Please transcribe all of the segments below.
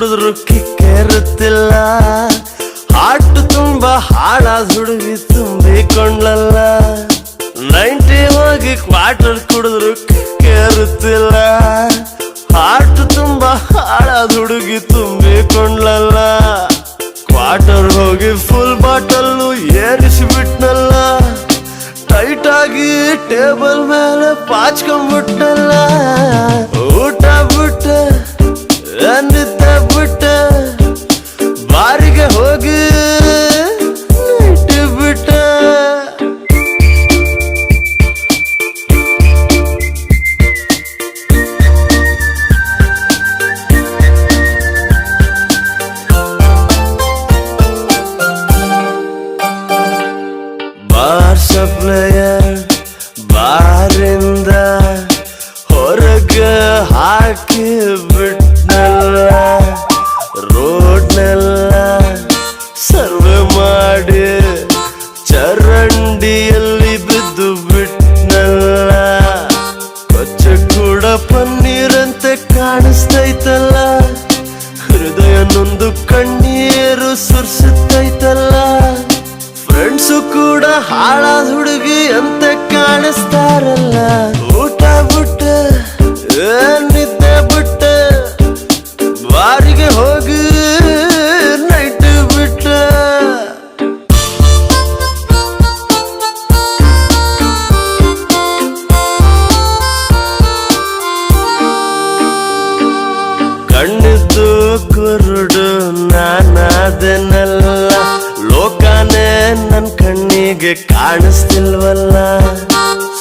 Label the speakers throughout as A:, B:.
A: ಕುಡಿದ್ರು ಕಿಕ್ಕೇರುತ್ತಿಲ್ಲ. ಹಾಟು ತುಂಬಾ ಹಾಳಾದ ಹುಡುಗಿ ತುಂಬಿಕೊಂಡ್ಲಲ್ಲ. 90 ಹೋಗಿ ಕ್ವಾರ್ಟರ್ ಕುಡಿದ್ರು ಕಿಕ್ಕೇರುತ್ತಿಲ್ಲ. ಹಾಟು ತುಂಬಾ ಹಾಳಾದ ಹುಡುಗಿ ತುಂಬಿಕೊಂಡ್ಲಲ್ಲ. ಕ್ವಾರ್ಟರ್ ಹೋಗಿ ಫುಲ್ ಬಾಟಲ್ಲು ಏರಿಸಿಬಿಟ್ನಲ್ಲ. ಟೈಟ್ ಆಗಿ ಟೇಬಲ್ ಮೇಲೆ ಪಾಚ್ಕೊಂಡ್ಬಿಟ್ಟಲ್ಲ. ಊಟ ಬಿಟ್ಟೆ ನಿದ್ದೆ ಬಿಟ್ಟೆ ಬಾರಿಗೆ ಹೋಗಿ ನೈಟ್ ಬಿಟ್ಟೆ. ಬಾರ್ ಸಪ್ಲೈಯರ್ ಬಾರಿಂದ ಹೊರಗೆ ಹಾಕಿ ಬಿಟ್ನಲ್ಲ. ರೋಡ್ನೆಲ್ಲ ಸರ್ವೆ ಮಾಡಿ ಚರಂಡಿಯಲ್ಲಿ ಬಿದ್ದು ಬಿಟ್ನಲ್ಲ. ಕೊಚ್ಚ ಕೂಡ ಪನ್ನೀರಂತೆ ಕಾಣಿಸ್ತೈತಲ್ಲ. ಹೃದಯ ನೊಂದು ಕಣ್ಣೀರು ಸುರಿಸುತ್ತೈತಲ್ಲ. ಫ್ರೆಂಡ್ಸು ಕೂಡ ಹಾಳಾದ ಹುಡುಗಿ ಅಂತ ಕಾಣಿಸ್ತಾರಲ್ಲ. ಊಟ ಬಿಟ್ಟೆ ನಿದ್ದೆ ಬಿಟ್ಟೆ ಬಾರಿಗೆ ಹೋಗಿ ನೈಟ್ ಬಿಟ್ಟೆ. ಕಣ್ಣಿದ್ದು ಕುರುಡು ನಾನಾದೆನಲ್ಲ. ಲೋಕನೇ ನನ್ ಕಣ್ಣಿಗೆ ಕಾಣಿಸ್ತಿಲ್ವಲ್ಲ.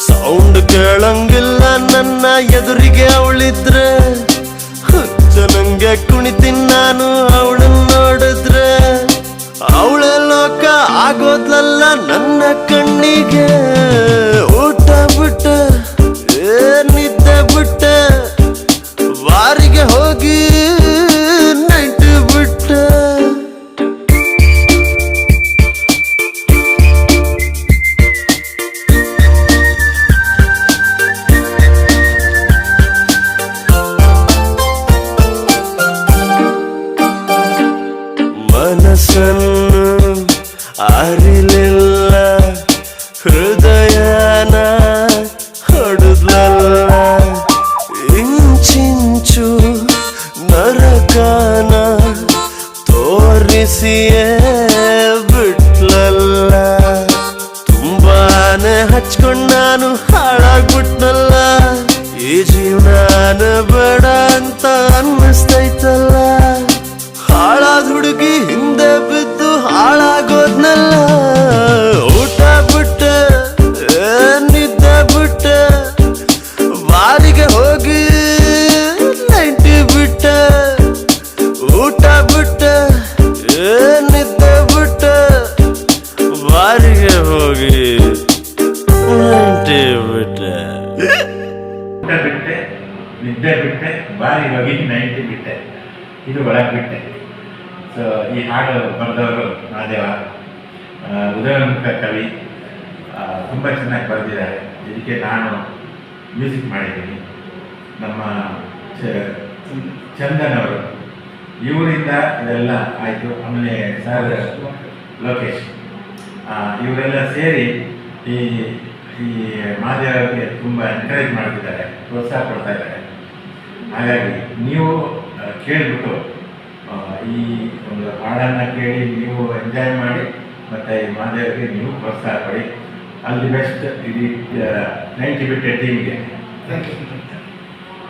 A: ಸೌಂಡ್ ಕೇಳಂಗಿಲ್ಲ ನನ್ನ ಎದುರಿಗೆ ಅವಳಿದ್ರೆ. ಹುಚ್ಚನಂಗೆ ಕುಣಿತೀನಿ ನಾನು ಅವಳನ್ನ ನೋಡಿದ್ರೆ. ಅವಳ ಲೋಕ ಆಗೋದ್ಲಲ್ಲ ನನ್ನ ಕಣ್ಣಿಗೆ. ಊಟ ಬಿಟ್ಟೆ ನಿದ್ದೆ ಬಿಟ್ಟೆ ಬಾರಿಗೆ ಹೋಗಿ ನೈಟ್ ಬಿಟ್ಟೆ. ಮನಸ್ಸನ್ನು ಅರಿಲಿಲ್ಲ ಹೃದಯನ ಹೊಡೆದ್ಲಲ್ಲ. ಇಂಚಿಂಚು ನರಕನ ತೋರಿಸಿಯೇ ಬಿಟ್ಲಲ್ಲ. ತುಂಬಾನೇ ಹಚ್ಕೊಂಡ್ ನಾನು ಹಾಳಾಗ್ಬಿಟ್ನಲ್ಲ. ಈ ಜೀವನ ಬೇಡ ಅಂತ ಅನ್ನಿಸ್ತೈತಲ್ಲ. ಹಾಳಾದ ಹುಡುಗಿ ಹಿಂದೆ ಬಿದ್ದು ಹಾಳಾಗೋದ್ನಲ್ಲ. ಊಟ ಬಿಟ್ಟೆ ನಿದ್ದೆ ಬಿಟ್ಟೆ ಬಾರಿಗೆ ಹೋಗಿ ನೈಟ್ ಬಿಟ್ಟೆ. ಊಟ ಬಿಟ್ಟೆ ನಿದ್ದೆ ಬಿಟ್ಟೆ ಬಾರಿಗೆ ಹೋಗಿ ನೈಟ್ ಬಿಟ್ಟೆ.
B: ಊಟ ಬಿಟ್ಟೆ ನಿದ್ದೆ ಬಿಟ್ಟೆ ಬಾರಿಗೆ ಹೋಗಿ ನೈಟ್ ಬಿಟ್ಟೆ. ಇದು ಒಳಗೆ ಬಿಟ್ಟೆ. ಸೊ ಈ ಹಾಡು ಬರೆದವರು ಮಹಾದೇವ, ಉದಯೋನ್ಮುಖ ಕವಿ, ತುಂಬ ಚೆನ್ನಾಗಿ ಬರೆದಿದ್ದಾರೆ. ಇದಕ್ಕೆ ನಾನು ಮ್ಯೂಸಿಕ್ ಮಾಡಿದ್ದೀನಿ. ನಮ್ಮ ಚಂದನ್ ಅವರು ಇವರಿಂದ ಇದೆಲ್ಲ ಆಯಿತು. ಆಮೇಲೆ ಸರ್ ಲೋಕೇಶ್ ಇವರೆಲ್ಲ ಸೇರಿ ಈ ಈ ಮಹಾದೇವರಿಗೆ ತುಂಬ ಎನ್ಕರೇಜ್ ಮಾಡ್ತಿದ್ದಾರೆ, ಪ್ರೋತ್ಸಾಹ ಕೊಡ್ತಾ ಇದ್ದಾರೆ. ಹಾಗಾಗಿ ನೀವು ಕೇಳಿಬಿಟ್ಟು ಈ ಒಂದು ಹಾಡನ್ನು ಕೇಳಿ ನೀವು ಎಂಜಾಯ್ ಮಾಡಿ ಮತ್ತು ಈ ಮಹಾದೇವರಿಗೆ ನೀವು ಪ್ರೋತ್ಸಾಹ ಕೊಡಿ. ಆಲ್ ದಿ ಬೆಸ್ಟ್ ಇಡೀ 90 ಬಿಟ್ಟೆ ಟೀಮ್ಗೆ. Thank you.